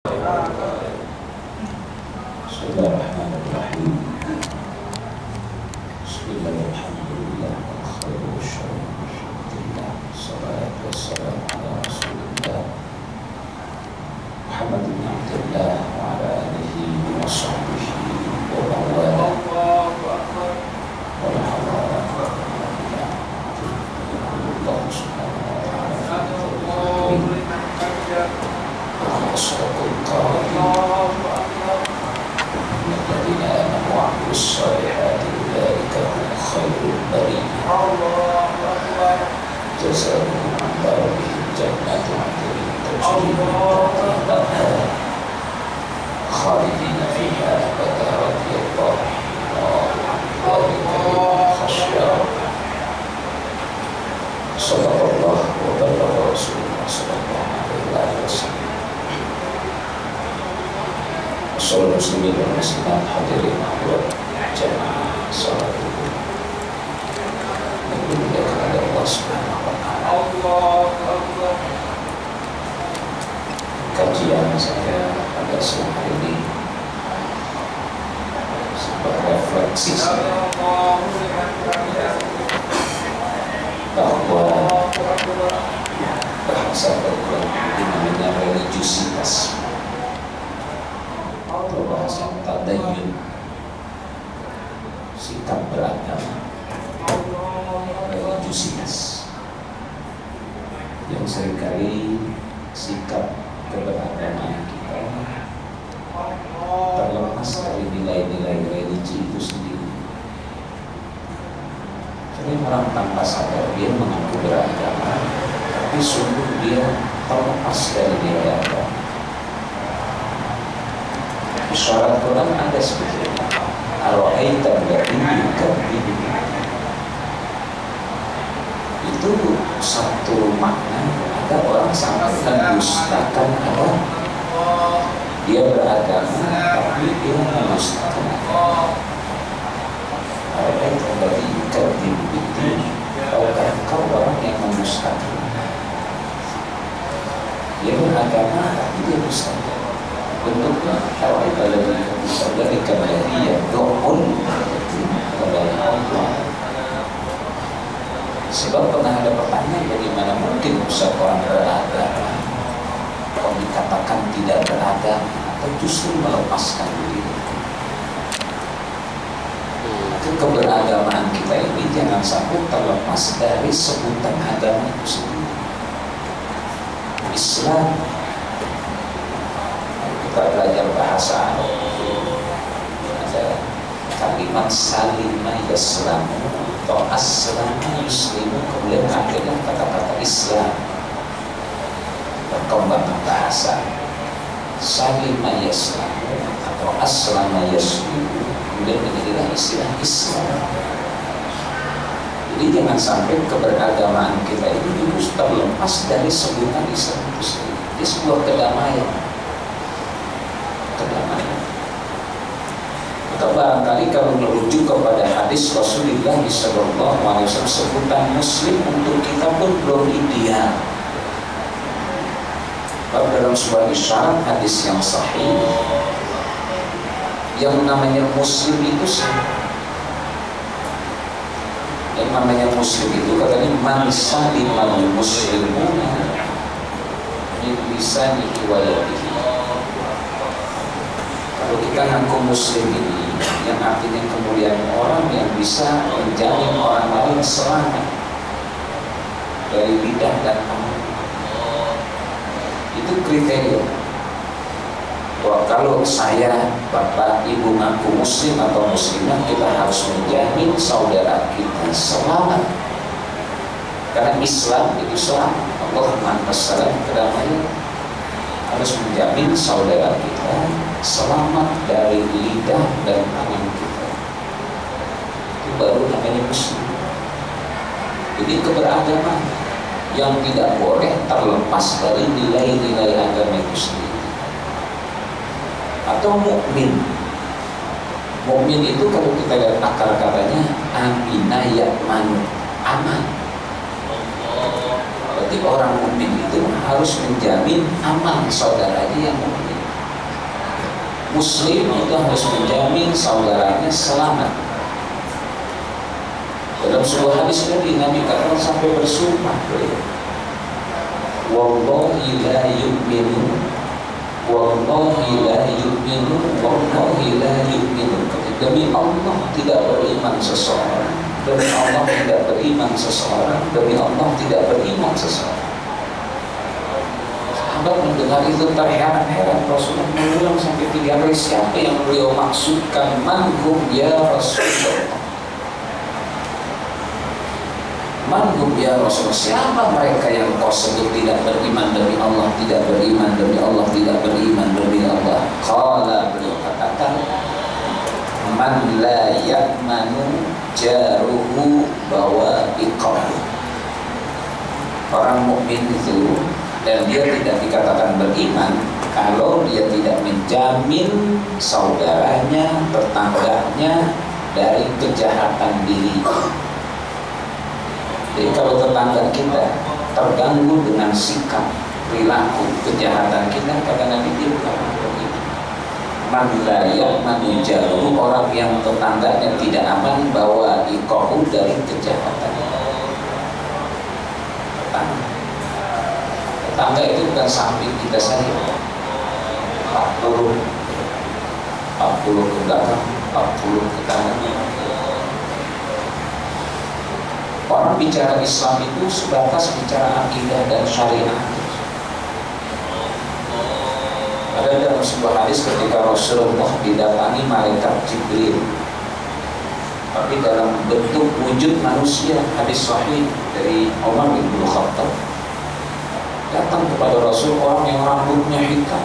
Bismillahirrahmanirrahim. Bismillahirrahmanirrahim. Khairu syarri syarrillah. Salatu wassalamu ala rasulillah Muhammad bin Abdullah wa ala alihi wa sahbihi wa mawala. Wa la hawla wa la quwwata illa billah. Allah subhanahu wa ta'ala. Asyraqul qawli الذين آمنوا وعملوا الصالحات أولئك هم خير البرية جزاؤهم عند ربهم جنات عدن تجري من تحتها الأنهار خالدين فيها أبدا رضي الله عن ذلك لمن خشي ربه صدق الله وبلغ رسوله صلى الله عليه وسلم. Saudara muslimin dan muslimat hadirin hadirat jamaah salat Jumat yang dimuliakan oleh Allah Subhanahu wa taala. Kajian saya pada siang hari ini sebuah refleksi saya bahwa bahasa Al-Quran ini namanya religiusitas atau bahasa tadayun, sikap beragama, religiusitas yang seringkali sikap keberagamaan kita terlepas dari nilai-nilai religi itu sendiri. Sering orang tanpa sadar dia mengaku beragama, tapi sungguh dia terlepas dari nilai agama. Syarat Quran ada seperti ini. Ara'aita allazi yukadzibu. Itu satu makna. Ada orang sangat mendustakan agama. Dia beragama tapi dia mendustakan agama. Ara'aita allazi yukadzibu. Tahukah kau orang yang mendustakan? Dia beragama tapi dia dustakan. Bentuknya ara'aita allazi yukadzibu kamahiyya du'un kepada Allah. Sebab pernah ada pertanyaan, bagaimana mungkin seorang beragama kok dikatakan tidak beragama atau justru melepaskan diri. Keberagamaan kita ini jangan sampai terlepas dari sebutan agama itu sendiri. Islam, kita belajar bahasa Arab, ada kalimat salimah yaslamu atau aslama yuslimu, kemudian akhirnya kata-kata Islam. Perkembangan bahasa salimah yaslamu atau aslama yuslimu kemudian menjadilah istilah Islam. Jadi jangan sampai keberagamaan kita ini justru terlepas dari sebutan Islam itu sendiri. Ini sebuah kedamaian. Atau barangkali kalau merujuk kepada hadis Rasulullah SAW, sebutan Muslim untuk kita pun belum ideal. Kalau dalam sebuah isyarat hadis yang sahih, yang namanya Muslim itu yang namanya Muslim itu katanya man salimal muslimuna min lisanihi wa yadihi. Kalau kita ngaku Muslim ini, yang artinya kemudian orang yang bisa menjamin orang lain selamat dari lidah dan tangan. Itu kriteria. Bahwa kalau saya, bapak, ibu ngaku Muslim atau Muslimah, kita harus menjamin saudara kita selamat. Karena Islam itu selamat. Allahumma assalam, kedamaian. Harus menjamin saudara kita selamat dari lidah dan tangan kita. Itu baru namanya Muslim. Jadi keberagaman yang tidak boleh terlepas dari nilai-nilai agama itu sendiri. Atau mukmin. Mukmin itu kalau kita lihat akar katanya amina ya'manu, aman. Berarti orang mukmin itu harus menjamin aman saudaranya yang mukmin. Muslim itu harus menjamin saudaranya selamat. Dalam sebuah hadis Nabi katakan sampai bersumpah, wallahi la yu'minu, wallahi la yu'minu, wallahi la yu'minu. Demi Allah tidak beriman seseorang, demi Allah tidak beriman seseorang, demi Allah tidak beriman seseorang. Sahabat mendengar itu terheran-heran. Rasulullah mengulang sampai 3 kali, siapa yang beliau maksudkan? Manhum ya Rasulullah, manhum ya Rasulullah, siapa mereka yang kau sebut tidak beriman demi Allah, tidak beriman demi Allah, tidak beriman demi Allah? Qala, beliau katakan, man la ya'manu jaruhu bawa'iqah. Orang mukmin itu, dan dia tidak dikatakan beriman kalau dia tidak menjamin saudaranya, tetangganya dari kejahatan diri. Jadi kalau tetangga kita terganggu dengan sikap, perilaku, kejahatan kita, kata Nabi, dia bukan beriman. Man la ya'manu jaruhu, orang yang tetangganya tidak aman bawa'iqahu dari kejahatan. Tetangga itu bukan samping kita saja, 40 ke belakang, 40 ke kanan. Orang bicara Islam itu sebatas bicara akidah dan syariat. Ada dalam sebuah hadis ketika Rasulullah didatangi malaikat Jibril, tapi dalam bentuk wujud manusia. Hadis sahih dari Umar bin Khattab. Datang kepada Rasul orang yang rambutnya hitam,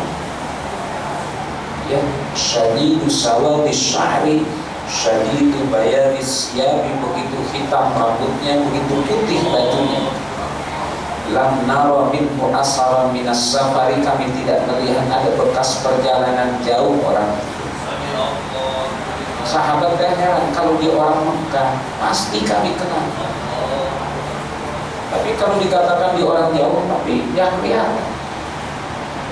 yang syadidu sawadis sya'ri, syadidu bayaris siyabi, begitu hitam rambutnya, begitu putih bajunya. Lam nara minhu asaran minas safari, kami tidak melihat ada bekas perjalanan jauh orang. Sahabat heran, kalau dia orang Mekah pasti kami kenal, tapi kalau dikatakan di orang jauh, tapi jangan lihat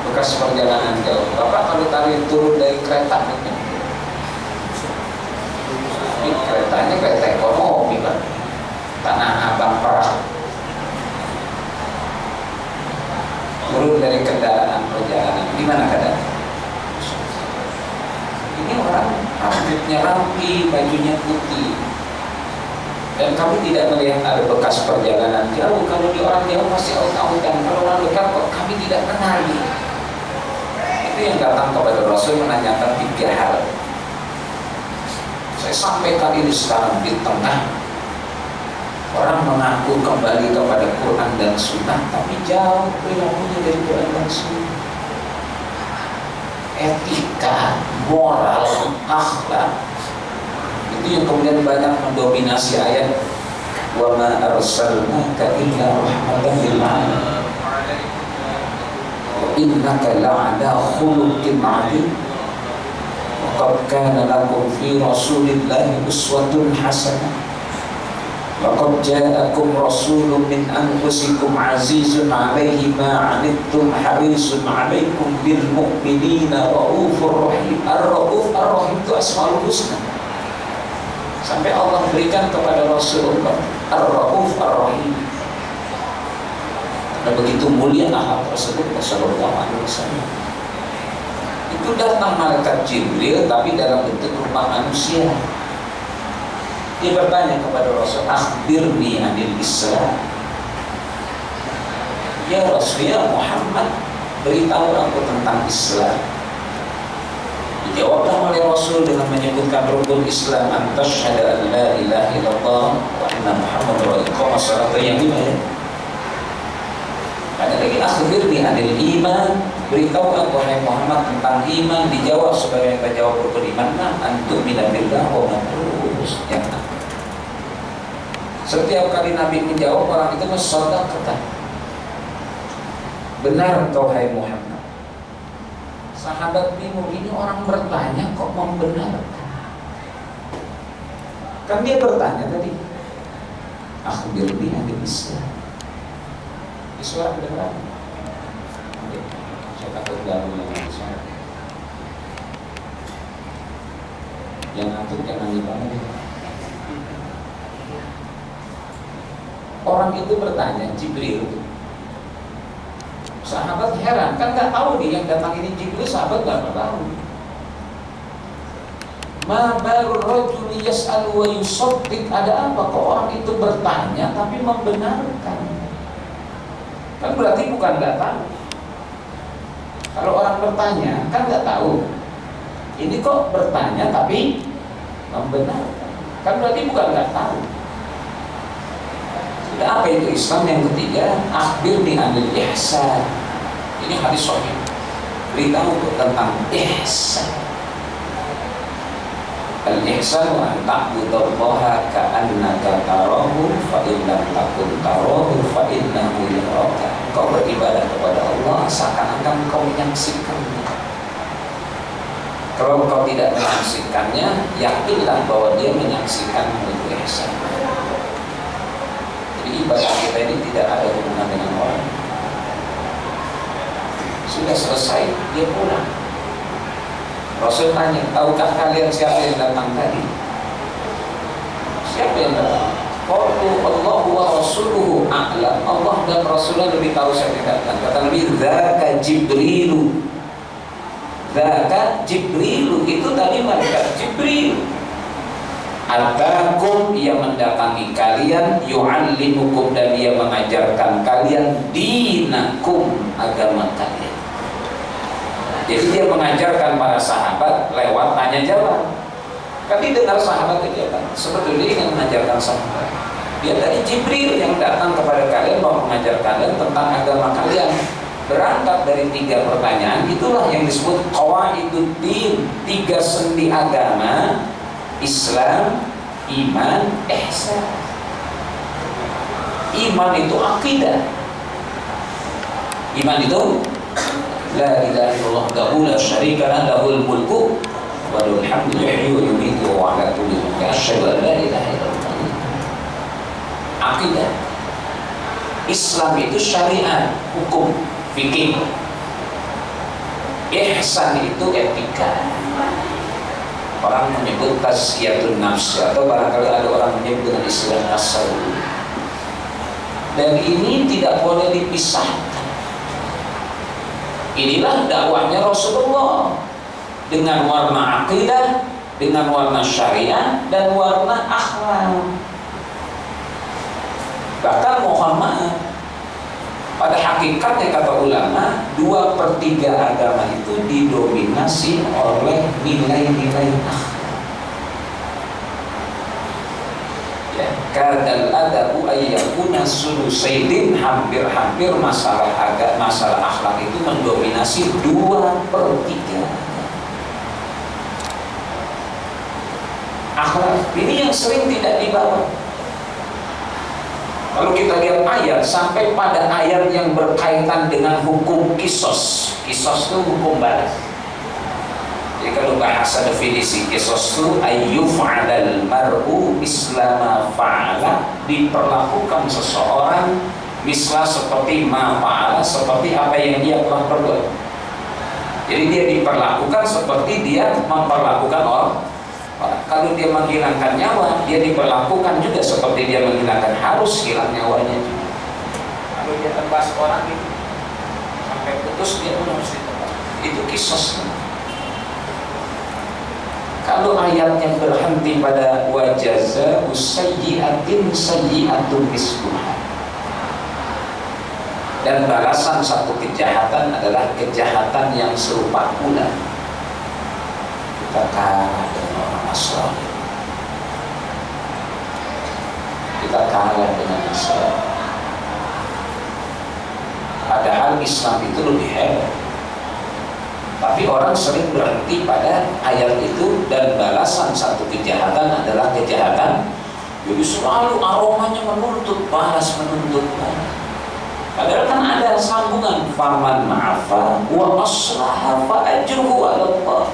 bekas perjalanan jauh. Bapak kalau tadi turun dari kereta, ini keretanya kereta ekonomi, Pak, Tanah Abang perang. Turun dari kendaraan perjalanan, gimana keadaan? Ini orang rambutnya rapi, bajunya putih, dan kami tidak melihat ada bekas perjalanan jauh. Kalau di orang jauh masih aut-autan, kalau orang dekat kok kami tidak kenal. Itu yang datang kepada Rasul menanyakan 3 hal. Saya sampaikan ini sekarang di tengah orang mengaku kembali kepada Quran dan Sunnah, tapi jauh perilakunya dari Quran dan Sunnah. Etika, moral, akhlak, itu yang kemudian banyak mendominasi ayat wa ma arsalnaka illa rahmatan lil alamin wa innaka la'ala khuluqin 'adzim wa qad kana lakum fi rasulillahi uswatun hasanah. Laqad ja'akum rasulun min anfusikum azizun 'alaihi ma 'anittum harisun 'alaikum bil mu'minina raufur rahim. Ar-Rauf Ar-Rahim itu Asmaul Husna. Sampai Allah berikan kepada Rasulullah Ar-Rauf Ar-Rahim. Karena begitu mulia akhlak Rasulullah sallallahu alaihi wasallam. Itu datang malaikat Jibril tapi dalam bentuk rupa manusia. Dia bertanya kepada Rasul, akhbirni anil Islam. Ya Rasul, ya Muhammad, beritahu aku tentang Islam. Dijawablah oleh Rasul dengan menyebutkan rukun Islam, antasyhadu an la ilaha illallah wa anna Muhammadar rasulullah, syarat yang 5 ya. Ada lagi, akhbirni anil iman, beritahu aku wahai Muhammad tentang iman. Dijawab sebagai yang terjawab rukun iman, antum minabillah wa matrus. Ya. Setiap kali Nabi menjawab, orang itu mensadaqah. Benar engkau hai Muhammad. Sahabat bingung, ini orang bertanya kok membenarkan. Kan dia bertanya tadi, akhbirni anil Islam. Di surat kedengaran? Saya takut ganggu yang suara. Yang ngantuk jangan dibangun. Orang itu bertanya, Jibril, sahabat heran, kan nggak tahu nih yang datang ini Jibril, sahabat nggak tahu. Ma baru rajul yas'al wa yusaddiq, ada apa kok orang itu bertanya tapi membenarkan? Kan berarti bukan nggak tahu. Kalau orang bertanya kan nggak tahu. Ini kok bertanya tapi membenarkan. Kan berarti bukan nggak tahu. Sudah, apa itu Islam? Yang ketiga, akhbirni anil ihsan. Ini hadis sahih. Beritahu tentang ihsan. Al-ihsan wa an ta'budallaha ka'annaka tarahu fa in lam takun tarahu fa innahu yaraka. Kau beribadah kepada Allah seakan-akan kau menyaksikannya. Kalau kau tidak menyaksikannya, yakinlah bahwa dia menyaksikanmu. Itu ihsan. Jadi ibadah kita ini tidak ada hubungan dengan orang. Sudah selesai, dia pulang. Rasul tanya, tahukah kalian siapa yang datang tadi? Siapa yang datang? Qalu Allahu wa rasuluhu a'lam. Allah dan Rasulullah lebih tahu siapa yang datang. Kata Nabi, dzaka Jibrilu. Dzaka Jibrilu, itu tadi malaikat Jibril. Atakum, ia mendatangi kalian, yu'allimukum, dan ia mengajarkan kalian dinakum, agama kalian. Jadi dia mengajarkan para sahabat lewat tanya jawab. Tapi dengar sahabat itu kan sebetulnya yang mengajarkan sahabat. Dia tadi Jibril yang datang kepada kalian mau mengajar kalian tentang agama kalian. Berangkat dari 3 pertanyaan, itulah yang disebut qawaiduddin, 3 sendi agama: Islam, iman, ihsan. Iman itu akidah. Iman itu la ilaha illallah wahdahu la syarika lahu, lahul mulku wa lahul hamdu yuhyi wa yumiitu wa ala kulli syai'in asyhadu an la ilaha illallah. Akidah. Islam itu syariat, hukum, fikih. Ihsan itu etika. Orang menyebut tasfiyatun nafs, atau barangkali ada orang menyebut dengan istilah tasawuf. Dan ini tidak boleh dipisahkan. Inilah dakwahnya Rasulullah, dengan warna akidah, dengan warna syariah, dan warna akhlak. Bahkan mohon maaf, pada hakikatnya kata ulama, 2/3 agama itu didominasi oleh nilai-nilai akhlak. Ya, kadal adabu ayyakuna sulusaidin, hampir-hampir masalah akhlak itu mendominasi 2/3. Akhlak ini yang sering tidak dibawa. Kalau kita lihat ayat, sampai pada ayat yang berkaitan dengan hukum kisos. Kisos itu hukum balas. Jadi kalau bahasa definisi kisos itu ayyuf'alal mar'u mislama fa'ala, diperlakukan seseorang misla seperti ma fa'ala, seperti apa yang dia telah perbuat. Jadi dia diperlakukan seperti dia memperlakukan orang. Kalau dia menghilangkan nyawa, dia diperlakukan juga seperti dia menghilangkan, harus hilang nyawanya juga. Kalau dia tebas orang itu sampai putus, dia pun harus ditebas. Itu kisos. Kalau ayatnya berhenti pada wajazaa'u sayyi'atin sayyi'atun misluha, dan balasan satu kejahatan adalah kejahatan yang serupa pula, kita kalah dengan orang Nasrani. Kita kalah dengan Nasrani. Padahal Islam itu lebih hebat. Tapi orang sering berhenti pada ayat itu, dan balasan satu kejahatan adalah kejahatan. Jadi selalu aromanya menuntut balas. Padahal kan ada sambungan, faman ma'afa wa aslaha fa ajruhu 'ala Allah.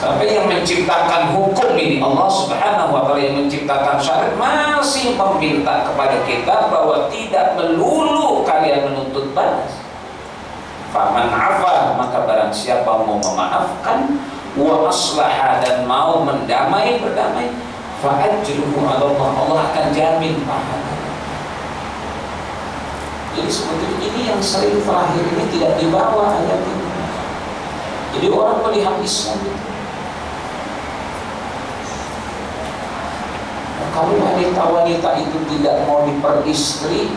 Sampai yang menciptakan hukum ini, Allah Subhanahu wa ta'ala yang menciptakan syariat, masih meminta kepada kita bahwa tidak melulu kalian menuntut balas. Faman afa, maka barang siapa mau memaafkan, wa aslaha, dan mau berdamai, fa ajruhu 'ala Allah, Allah akan jamin pahala. Jadi sebetulnya ini yang sering terakhir ini tidak dibawa ayat ini. Jadi orang melihat Islam itu, kalau wanita-wanita itu tidak mau diperistri,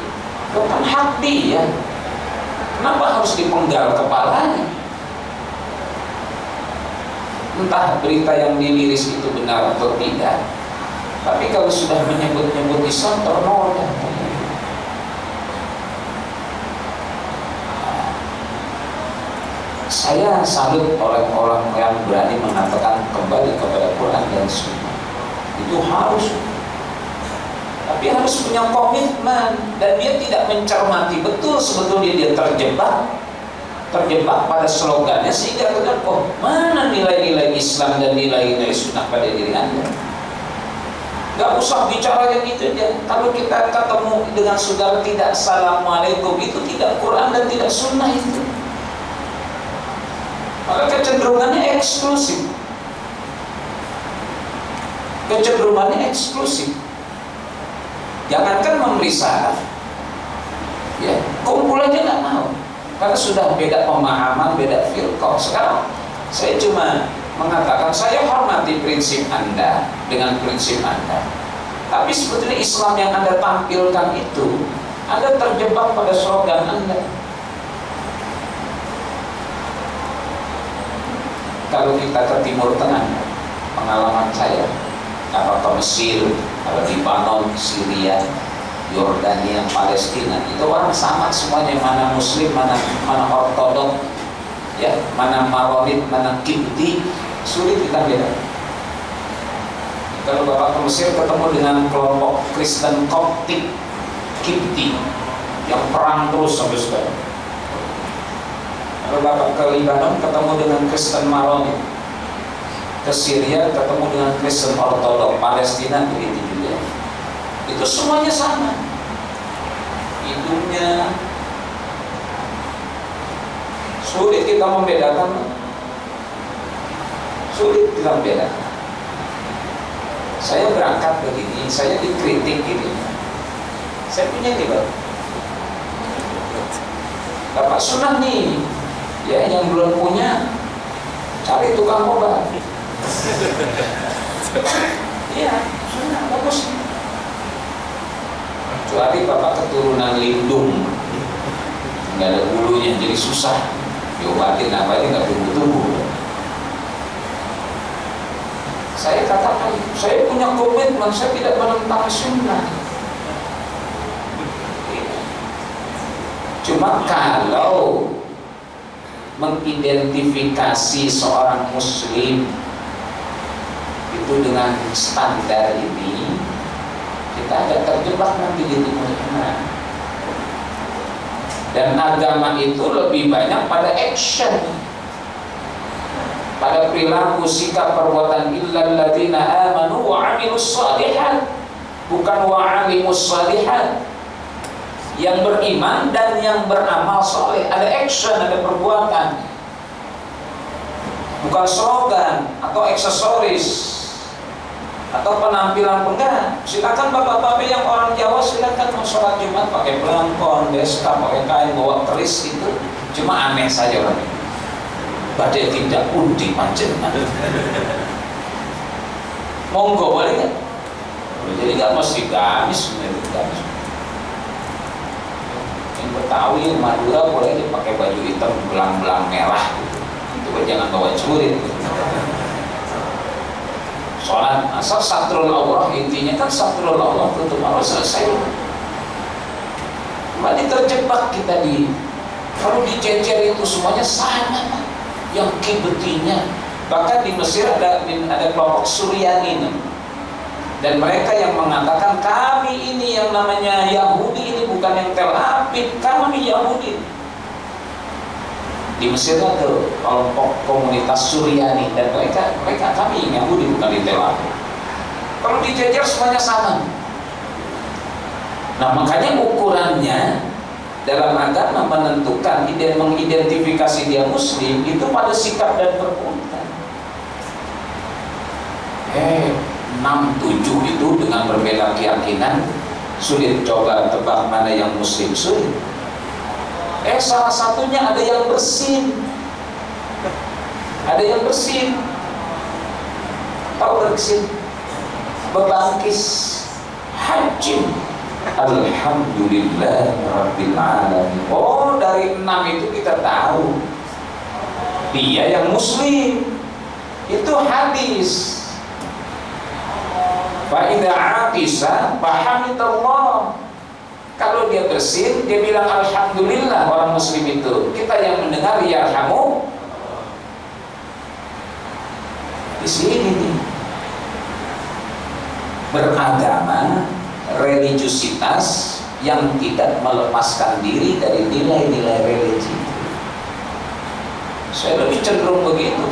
bukan hak dia. Kenapa harus dipenggal kepalanya? Entah berita yang diliris itu benar atau tidak, tapi kalau sudah menyebut-nyebut Islam ternoda. Saya salut oleh orang yang berani mengatakan kembali kepada Quran dan Sunnah. Itu harus, tapi harus punya komitmen, dan dia tidak mencermati betul sebetulnya dia terjebak pada slogannya, sehingga kita mana nilai-nilai Islam dan nilai-nilai Sunnah pada diri Anda. Gak usah bicara yang itu aja. Kalau kita ketemu dengan saudara tidak assalamualaikum, itu tidak Quran dan tidak Sunnah itu. Maka kecenderungannya eksklusif. Jangankan memberi salam, ya, kumpul aja nggak mau, karena sudah beda pemahaman, beda firqah. Sekarang saya cuma mengatakan saya hormati prinsip Anda dengan prinsip Anda, tapi sebetulnya Islam yang Anda tampilkan itu, Anda terjebak pada slogan Anda. Kalau kita ke Timur Tengah, pengalaman saya, kalau ke Mesir, kalau Libanon, Syria, Yordania, Palestina, itu orang sama semuanya, mana Muslim, mana Ortodok, ya, mana Maronit, mana Kipti, sulit kita beda. Kalau Bapak ke Mesir ketemu dengan kelompok Kristen Koptik, Kipti, yang perang terus sampai sekarang. Kalau Bapak ke Libanon ketemu dengan Kristen Maronit, ke Syria ketemu dengan Kristen Ortodok, Palestina begitu juga. Itu semuanya sama, hidungnya. Sulit kita membedakan. Saya berangkat begini, saya dikritik gini. Saya punya nih Bapak Sunnah nih, ya, yang belum punya cari tukang obat. Iya, Sunnah bagus. Kecuali Bapak keturunan lindung, nggak ada bulunya, jadi susah diobatin apa aja, nggak tumbuh-tumbuh. Saya katakan, saya punya komitmen, saya tidak menentang Sunnah. Cuma kalau mengidentifikasi seorang Muslim itu dengan standar ini, kita agak terjebak nanti di Timur Tengah. Dan agama itu lebih banyak pada action, pada perilaku, sikap, perbuatan. Illal ladzina amanu wa 'amilus shalihat, bukan wa 'alimus shalihat. Yang beriman dan yang beramal soleh, ada action, ada perbuatan, bukan slogan atau aksesoris atau penampilan. Enggak. Silakan bapak-bapak yang orang Jawa, silakan mau sholat Jumat pakai belangkon, deska, pakai kain, bawa keris, itu cuma aneh saja orang ini. Badai tidak undi panjenengan. Monggo boleh nggak? Jadi nggak mesti gamis, gamis. Betawi, Madura boleh dipakai baju hitam belang-belang merah, itu jangan bawa celurit. Sholat asal satrul aurat, intinya kan satrul aurat, tutup aurat, selesai. Kembali terjebak kita di, kalau dicecer itu semuanya sama, yang kibetinya. Bahkan di Mesir ada kelompok Suryani, dan mereka yang mengatakan kami ini yang namanya Yahudi ini bukan yang Tel Aviv, kami Yahudi. Di Mesir ada kelompok komunitas Suryani, dan mereka kami Yahudi bukan di Tel Aviv. Kalau dijejer semuanya sama. Nah, makanya ukurannya dalam agama menentukan, mengidentifikasi dia Muslim itu pada sikap dan perbuatan. 6, 7 itu dengan berbeda keyakinan, sulit. Coba tebak mana yang muslim, sulit. Salah satunya ada yang bersin. Ada yang bersin. Tahu bersin? Bebangkis hajim. Alhamdulillah Rabbil Alamin. Oh, dari 6 itu kita tahu dia yang muslim. Itu hadis. Fa'idha atisa fahamidallah. Kalau dia bersin, dia bilang alhamdulillah. Orang muslim itu, kita yang mendengar yarhamu. Di sini nih, beragama, religiusitas yang tidak melepaskan diri dari nilai-nilai religi. Saya lebih cenderung begitu.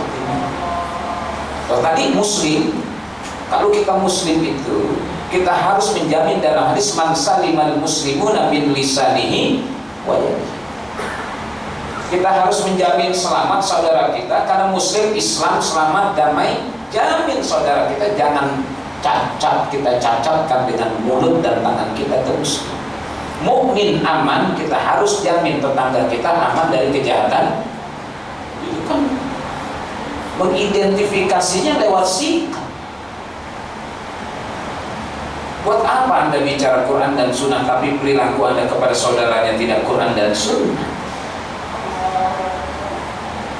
Tadi muslim, kalau kita muslim itu, kita harus menjamin dalam hadis man salimal muslimuna min lisanihi wa yadihi. Kita harus menjamin selamat saudara kita, karena muslim, Islam, selamat, damai. Jamin saudara kita, jangan cacat, kita cacatkan dengan mulut dan tangan kita terus. Mukmin aman, kita harus jamin tetangga kita aman dari kejahatan. Itu kan mengidentifikasinya lewat sikap. Buat apa Anda bicara Quran dan Sunnah tapi perilaku Anda kepada saudaranya tidak Quran dan Sunnah?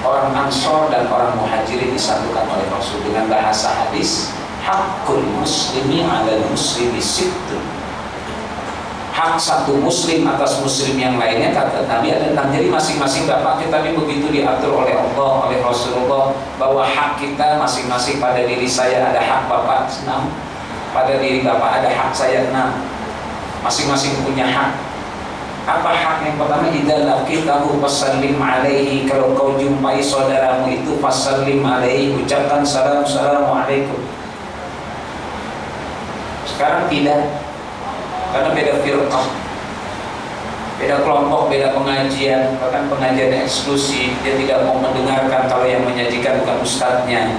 Orang Ansor dan orang Muhajirin disatukan oleh Rasul dengan bahasa hadis, hakul muslimi ala muslimi sittun. Hak satu muslim atas muslim yang lainnya, kata Nabi, ada 6. Jadi masing-masing bapak kita ini begitu diatur oleh Allah, oleh Rasulullah, bahwa hak kita masing-masing. Pada diri saya ada hak bapak 6, pada diri bapak ada hak saya 6. Masing-masing punya hak. Apa hak yang pertama? Idza laqitahu fasallim alaihi. Kalau kau jumpai saudaramu itu, fasallim alaihi, ucapkan salam, assalamualaikum. Sekarang tidak, karena beda firqah, beda kelompok, beda pengajian, bahkan pengajian eksklusif. Dia tidak mau mendengarkan kalau yang menyajikan bukan ustadznya.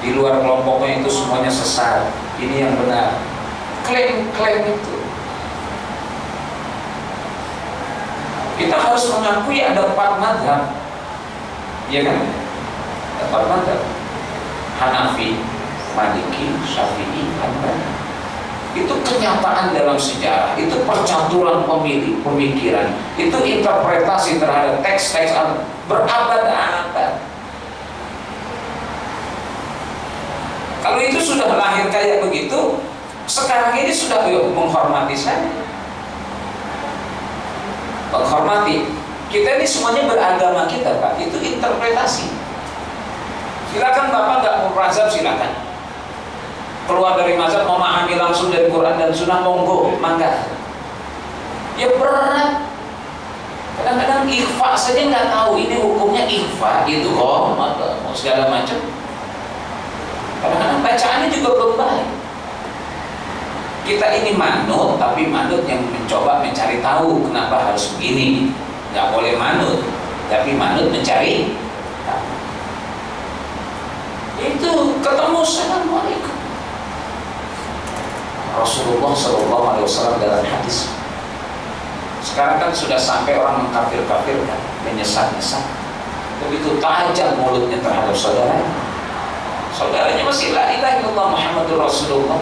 Di luar kelompoknya itu semuanya sesat, ini yang benar. Klaim-klaim itu, kita harus mengakui ada 4 mazhab, ya kan? Ada 4 mazhab: Hanafi, Maliki, Syafi'i, Hanbali. Itu kenyataan dalam sejarah, itu percaturan pemikiran, itu interpretasi terhadap teks-teks berabad-abad. Kalau itu sudah lahir kayak begitu, sekarang ini sudah menghormati saya. Menghormati. Kita ini semuanya beragama kita, Pak. Itu interpretasi. Silakan Bapak nggak mau mazhab, silakan. Keluar dari mazhab, memahami langsung dari Quran dan Sunnah, monggo, mangga. Ya berat. Kadang-kadang ikhfa saja nggak tahu ini hukumnya ikhfa itu, mau segala macam. Kadang-kadang bacaannya juga belum baik. Kita ini manut, tapi manut yang mencoba mencari tahu kenapa harus begini. Nggak boleh manut, tapi manut mencari tahu. Itu ketemu, assalamualaikum. Rasulullah SAW dalam hadis. Sekarang kan sudah sampai orang mengkafir-kafirkan, menyesat-nyesat. Begitu tajam mulutnya terhadap saudaranya. Saudaranya masih la ilaha illallah Muhammadur Rasulullah.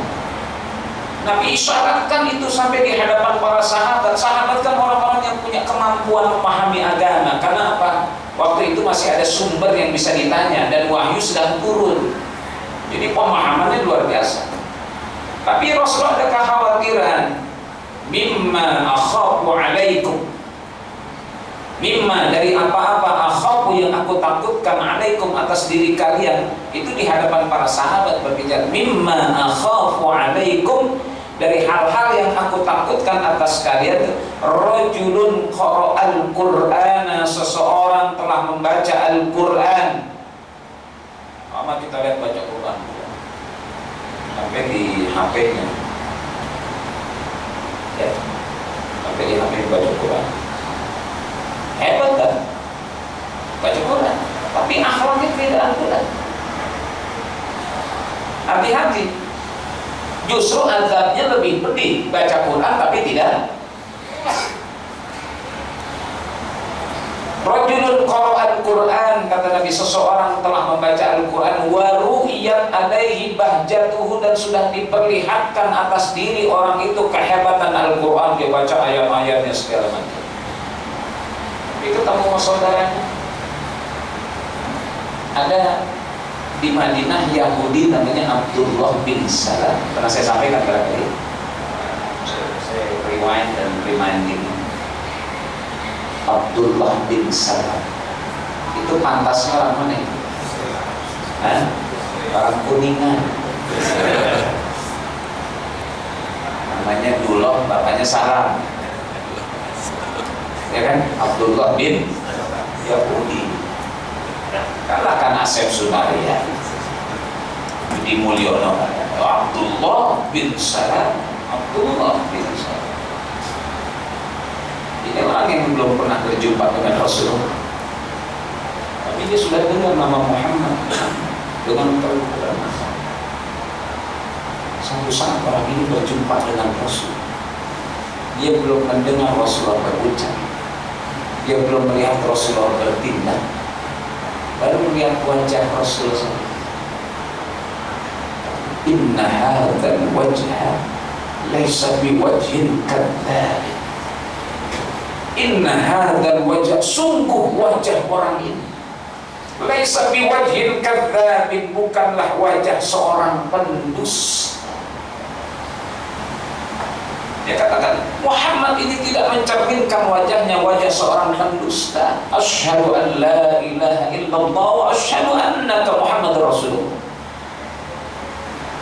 Nabi isyaratkan itu sampai di hadapan para sahabat. Sahabat kan orang-orang yang punya kemampuan memahami agama. Karena apa? Waktu itu masih ada sumber yang bisa ditanya dan wahyu sedang turun. Jadi pemahamannya luar biasa. Tapi Rasulullah ada kekhawatiran, mimma akhafu alaikum, mimma dari apa-apa, akhafu yang aku takutkan, alaikum atas diri kalian. Itu di hadapan para sahabat berbicara, mimma akhafu alaikum, dari hal-hal yang aku takutkan atas kalian. Rajulun qara'al Qur'ana, seseorang telah membaca Al-Quran. Lama kita lihat baca Quran sampai di HP-nya, ya, sampai di HP baca Quran. Hebat kan? Baca Quran, tapi akhlaknya beda Al-Quran. Hati-hati. Justru azabnya lebih pedih baca Quran tapi tidak. Rajulun qara'al Quran, kata Nabi, seseorang telah membaca Al-Quran, wa ru'iyat alaihi bahjatuhu, dan sudah diperlihatkan atas diri orang itu kehebatan Al-Quran, dia baca ayat-ayatnya segala macam. Itu ketemu sama saudaranya. Ada di Madinah Yahudi namanya Abdullah bin Salam. Pernah saya sampaikan barangkali. Saya rewind dan reminding. Abdullah bin Salam itu pantasnya orang mana itu? Orang Kuningan. Namanya Dullah, bapaknya Salam. Ya kan? Abdullah bin Yahudi. Kalahkan Asep Sunaria, Budi Mulyono. Abdullah bin Salam. Abdullah bin Salam. Ini orang yang belum pernah berjumpa dengan Rasulullah, tapi dia sudah dengar nama Muhammad dengan Al-Quran. Suatu saat orang ini berjumpa dengan Rasul, dia belum mendengar Rasulullah berucap, dia belum melihat Rasulullah bertindak, baru melihat wajah Rasulullah. Inna hadzal wajha laisa biwajhin kadzdzab. Inna hadzal wajh, sungguh wajah orang ini laisa biwajhin kadzdzabin, bukanlah wajah seorang pendusta. Dia katakan Muhammad ini tidak mencerminkan wajahnya wajah seorang pendusta. Asyhadu an la ilaha illallah wa asyhadu annaka Muhammadur Rasulullah.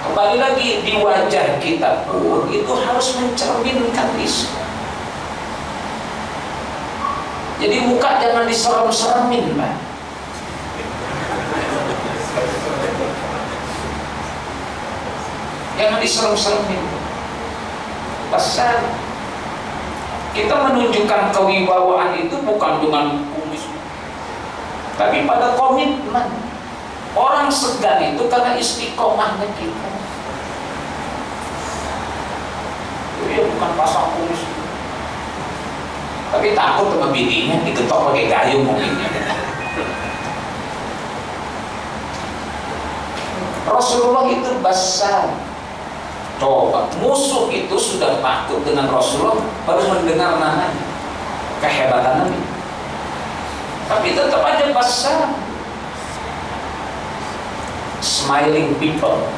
Kembali lagi, di wajah kita pun itu harus mencerminkan Islam. Jadi muka jangan diserem-seremin, Pak. Jangan diserem-seremin. Pasal kita menunjukkan kewibawaan itu bukan dengan kumis, tapi pada komitmen. Orang segan itu karena istiqomahnya kita. Dia bukan pasang kumis, tapi takut sama bininya diketok pakai gayung mobilnya. Rasulullah itu besar. Coba, musuh itu sudah takut dengan Rasulullah baru mendengar namanya, kehebatan Nabi, tapi tetap aja besar. Smiling people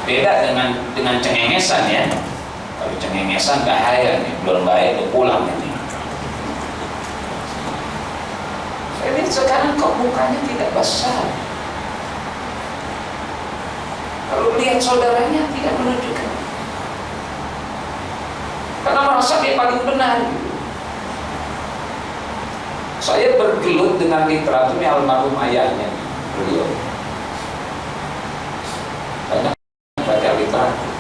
beda dengan cengengesan ya. Kalau cengengesan bahaya nih, belum baik udah pulang ini. Saya lihat sekarang kok mukanya tidak besar. Kalau lihat saudaranya tidak menunjukkan, karena merasa dia paling benar. Saya bergelut dengan literaturnya almarhum ayahnya beliau. Banyak baca literatur.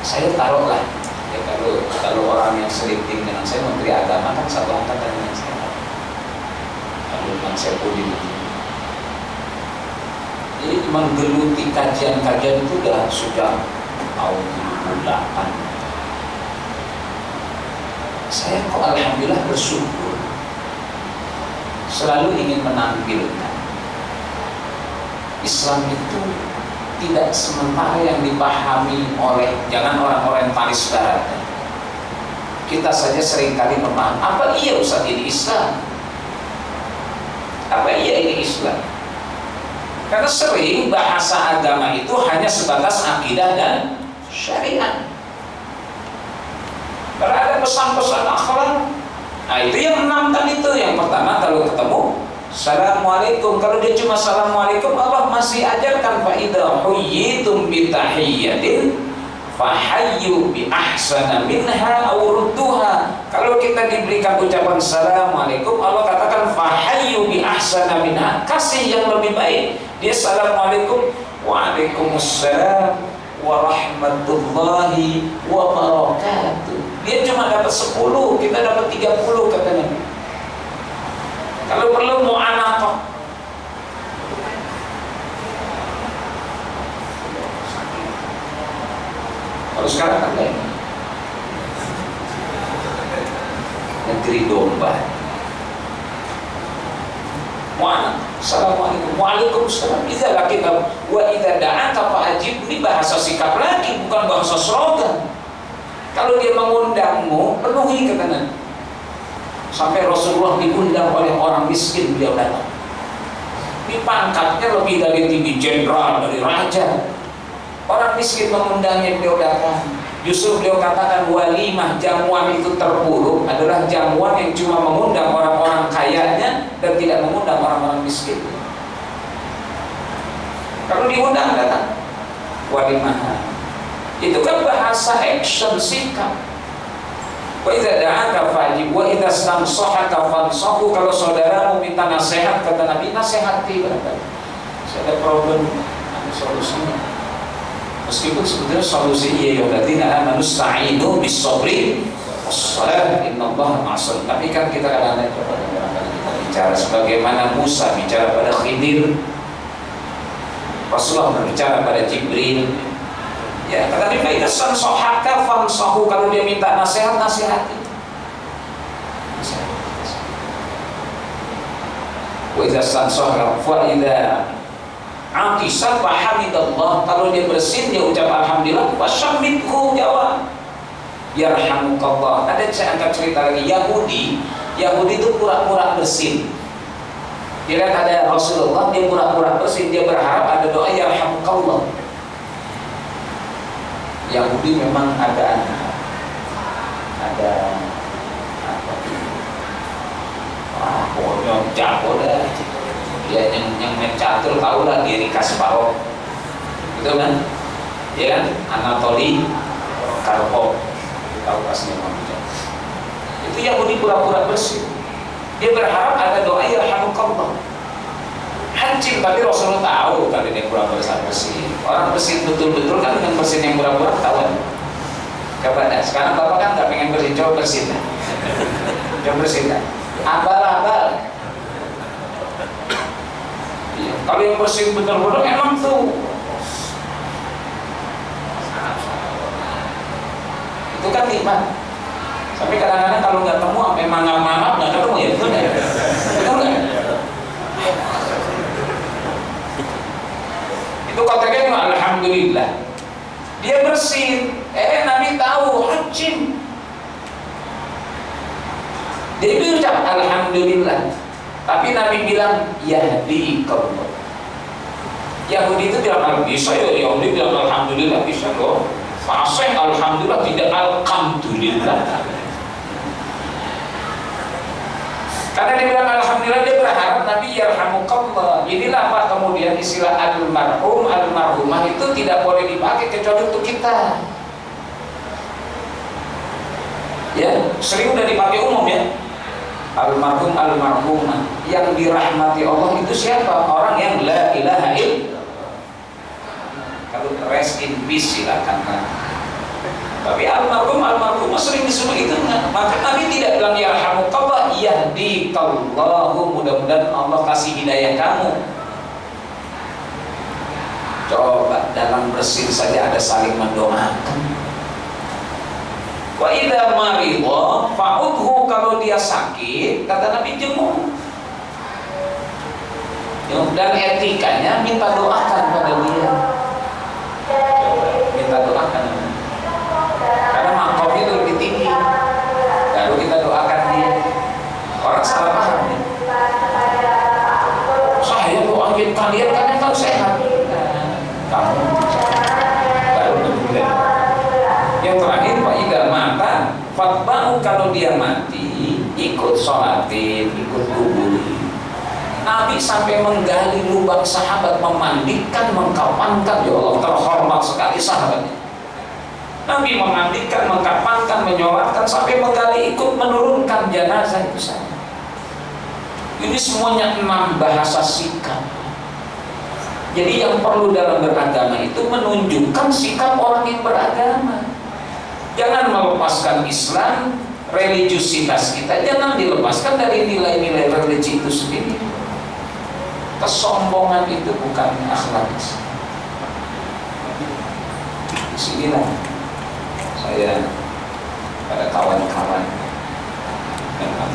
Saya taruhlah ya, kalau orang yang seliting dengan saya, Menteri Agama kan satu angkatan dengan saya, Abdul Sepudin. Jadi menggeluti kajian-kajian itu sudah tahun 78. Saya kok alhamdulillah bersyukur, selalu ingin menampilkan Islam itu tidak sementara yang dipahami oleh, jangan orang-orang Paris Barat. Kita saja seringkali memahami, apa iya Ustaz ini Islam? Apa iya ini Islam? Karena sering bahasa agama itu hanya sebatas akidah dan syariat. Kalau ada pesan-pesan akhlak, nah itu yang 6 tadi itu. Yang pertama kalau ketemu Assalamualaikum, kalau dia cuma Assalamualaikum, Allah masih ajarkan fa idza huyyitum bi tahiyyatin fahayyu bi ahsana minha aw rudduha. Kalau kita diberikan ucapan Assalamualaikum, Allah katakan fahayyu bi ahsana minha, kasih yang lebih baik. Dia Assalamualaikum, Waalaikumsalam warahmatullahi wabarakatuh. Dia cuma dapat 10, kita dapat 30 katanya. Kalau perlu mu'anaqah, Kalau sekarang kan kayak negeri domba. Assalamualaikum, waalaikumsalam. Idza laqita wa idza da'aka fa'ajib. Ini bahasa sikap lagi, bukan bahasa slogan. Kalau dia mengundangmu, penuhi katakan. Sampai Rasulullah diundang oleh orang miskin, beliau datang. Ini pangkatnya lebih dari tinggi jenderal, dari raja. Orang miskin mengundangnya, beliau datang. Justru beliau katakan walimah, jamuan itu terburuk adalah jamuan yang cuma mengundang orang-orang kayanya dan tidak mengundang orang-orang miskin. Kalau diundang datang walimah. Itu kan bahasa action, sikap. Wa idza da'aka fajib wa idza stansahaka fansahu. Kalau saudaramu minta nasihat, kata Nabi, nasihati. Saya ada problem, ada solusinya. Meskipun sebetulnya solusi ya alladzina amanu sta'inu bis-sabri was-salah innallaha ma'as-sabirin. Tapi kan kita kadang-kadang kita bicara sebagaimana Musa bicara pada Khidir, Rasulullah berbicara pada Jibril. Ya, kata Nabi, "Fa idza sansahaka fansahu." Kalau dia minta nasihat, nasihati. Wa idza sansahaka fa idza Aqisat fahamidallah. Kalau dia bersin, dia ucap alhamdulillah. Wasyamidhu, jawab yarhamukallah. Ada saya angkat cerita lagi. Yahudi itu pura-pura bersin. Dia lihat ada Rasulullah, dia pura-pura bersin. Dia berharap ada doa yarhamukallah. Yahudi memang ada pokoknya jago dah. Ya, yang main catur tahu lah Gary Kasparov, betul kan? Ya kan? Anatoly Karpov, tahu pastinya manusia. Itu Yahudi pura-pura bersih. Dia berharap ada doa yarhamukallah. Hancur, tapi Rasulullah tahu kalau dia pura-pura bersih. Orang bersih betul-betul kan dengan bersih yang pura-pura ketahuan. Kepada sekarang bapak kan nggak pengen bersih, coba bersih dah. Coba bersih dah. Abal-abal. Kalau yang bersih benar-benar emang tuh itu kan nikmat. Tapi kadang-kadang kalau nggak ketemu sampai mangap-mangap nggak ketemu, ya betul nggak? Betul nggak? Itu konteksnya alhamdulillah dia bersih. Nabi tahu hajim. Dia ucap alhamdulillah. Tapi Nabi bilang yahdikallah. Yahudi itu bilang bisa ya, Yahudi bilang alhamdulillah bisa loh. Fasih alhamdulillah, tidak alhamdulillah. Karena dia bilang alhamdulillah, dia berharap Nabi yarhamukallah. Inilah apa kemudian istilah almarhum, almarhumah itu tidak boleh dipakai kecuali untuk kita. Ya, sering udah dipakai umum ya. Almarhum, almarhumah. Yang dirahmati Allah itu siapa? Orang yang la ilaha illallah. Kalau rest in peace silakan. Tapi almarhum, almarhumah sering disebut itu. Maka Nabi tidak bilang yarhamukallah, yahdikallahu, mudah-mudahan Allah kasih hidayah kamu. Coba dalam bersin saja ada saling mendoakan. Wa idza maridha fa'udhu, kalau dia sakit kata Nabi jenguk. Dan etikanya minta doakan pada dia. Minta doakan. Karena makomnya itu lebih tinggi. Baru kita doakan dia. Orang salah paham ya. Saya doain kalian kan sehat. Kamu baru kemudian. Yang terakhir Pak Ida mata fatba'u, kalau dia mati ikut sholatin, ikut kubur. Nabi sampai menggali lubang sahabat, memandikan, mengkafankan. Ya Allah, terhormat sekali sahabatnya. Nabi memandikan, mengkafankan, menyolatkan, sampai menggali, ikut menurunkan jenazah itu saja. Ini semuanya 6 bahasa sikap. Jadi yang perlu dalam beragama itu menunjukkan sikap orang yang beragama. Jangan melepaskan Islam, religiusitas kita, jangan dilepaskan dari nilai-nilai religi itu sendiri. Kesombongan itu bukan akhlak. Disinilah saya pada kawan-kawan memang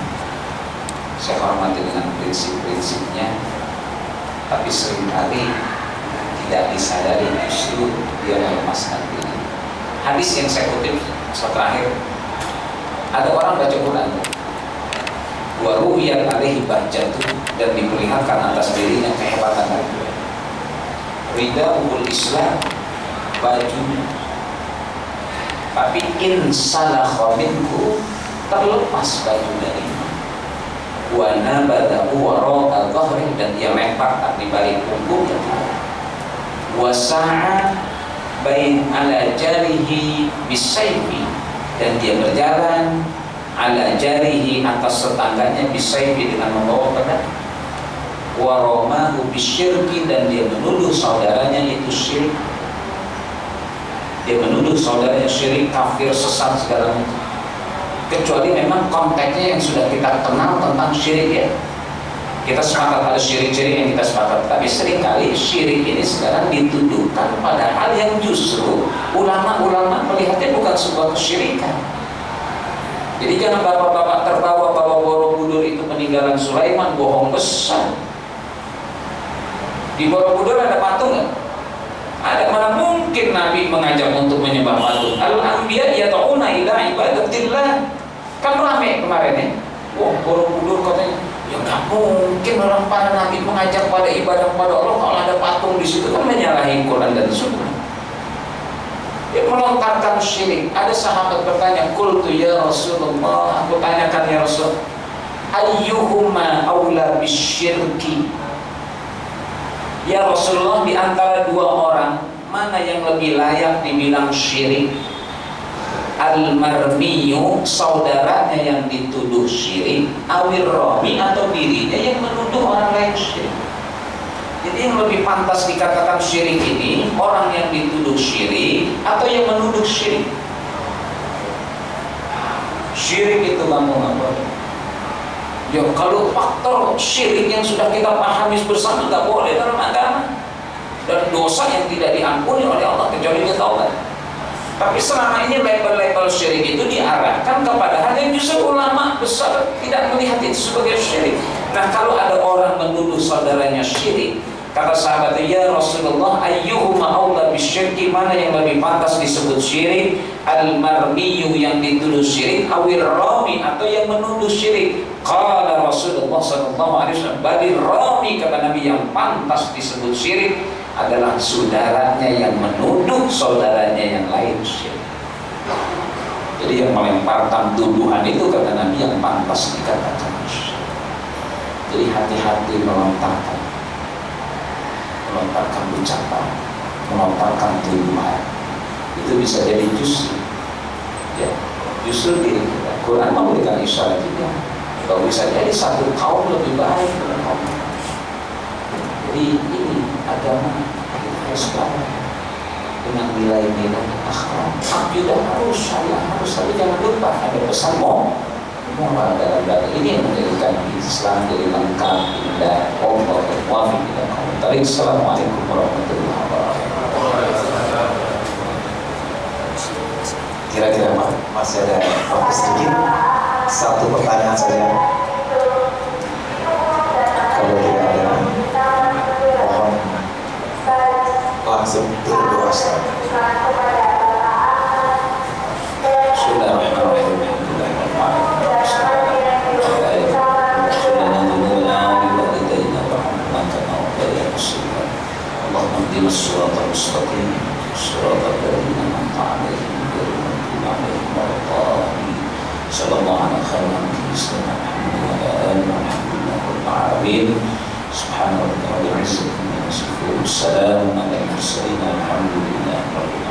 saya hormati dengan prinsip-prinsipnya, tapi seringkali tidak disadari justru dia melemaskan diri. Hadis yang saya kutip terakhir, ada orang baca Quran wa ru'yat alaihi bahjatu, dan diperlihatkan atas dirinya kehebatan rida'ul Islam, bajunya, tapi insalakha minhu, terlepas baju darinya, wa nabadahu wara'a dhahri, dan dia lempar di balik punggungnya, wa sa'a bain ala jarihi bisayfi, dan dia berjalan ala jarihi, atas tetangganya, bisayfi, dengan membawa pedang, wa ramahu bisyirki, dan dia menuduh saudaranya itu syirik. Dia menuduh saudaranya syirik, kafir, sesat, segala macam. Kecuali memang konteksnya yang sudah kita kenal tentang syirik ya. Kita sepakat ada syirik-syirik yang kita sepakat. Tapi seringkali syirik ini sekarang dituduhkan pada hal yang justru ulama-ulama melihatnya bukan sebuah kesyirikan. Jadi jangan bapak-bapak terbawa bahwa Borobudur itu peninggalan Sulaiman, bohong besar. Di Borobudur ada patung nggak? Ada. Mana mungkin Nabi mengajak untuk menyembah patung? Al-Anbiya yad'una ila ibadatillah. Kan rame kemarin ya. Wah, Borobudur katanya, ya nggak mungkin orang para Nabi mengajak pada ibadah kepada Allah kalau ada patung di situ, kan menyalahi Quran dan Sunnah. Dia melontarkan syirik. Ada sahabat bertanya, qultu ya Rasulullah, aku tanyakan ya Rasul, ayyuhuma aula bisyirki, ya Rasulullah, di antara dua orang mana yang lebih layak dibilang syirik? Al-marmiyu, saudaranya yang dituduh syirik, awir rami, atau dirinya yang menuduh orang lain syirik. Jadi yang lebih pantas dikatakan syirik ini orang yang dituduh syirik atau yang menuduh syirik. Syirik itu kamu apa? Ya kalau faktor syirik yang sudah kita pahami bersama nggak boleh dalam agama, dan dosa yang tidak diampuni oleh Allah kecuali dia taubat. Tapi selama ini label-label syirik itu diarahkan kepada hal yang justru ulama besar tidak melihat itu sebagai syirik. Nah, kalau ada orang menuduh saudaranya syirik, kata sahabat, ya Rasulullah, ayyuhuma aula bisyirki, mana yang lebih pantas disebut syirik? Al-marmiyu, yang dituduh syirik, awil rami, atau yang menuduh syirik. Qala Rasulullah sallallahu alaihi wasallam, bali rami, kata Nabi, yang pantas disebut syirik adalah saudaranya yang menuduh saudaranya yang lain syirik. Jadi yang melemparkan tuduhan itu, kata Nabi, yang pantas dikatakan syirik. Jadi hati-hati melontarkan ucapan, melontarkan tuduhan. Itu bisa jadi justru ya, justru di Quran memberikan isyarat juga bahwa bisa jadi satu kaum lebih baik dari kaum lain. Jadi ini agama kita harus bangun dengan nilai-nilai akhlak. Akidah harus, saya harus, tapi jangan lupa ada pesan moral dalam data ini yang menjadikan Islam jadi lengkap, indah, kokoh, wafi dan komentar. Assalamualaikum warahmatullahi wabarakatuh. Kira-kira Pak, masih ada waktu sedikit, satu pertanyaan saja. Kalau tidak ada, mohon langsung berdoa. الصراط المستقيم صراط الذين أنعمت عليهم غير المغضوب عليهم ولا الضالين صلى الله على خير سيدنا محمد وعلى آله والحمد لله رب العالمين سبحان ربك رب العزة عما يصفون والسلام على المرسلين والحمد لله رب العالمين.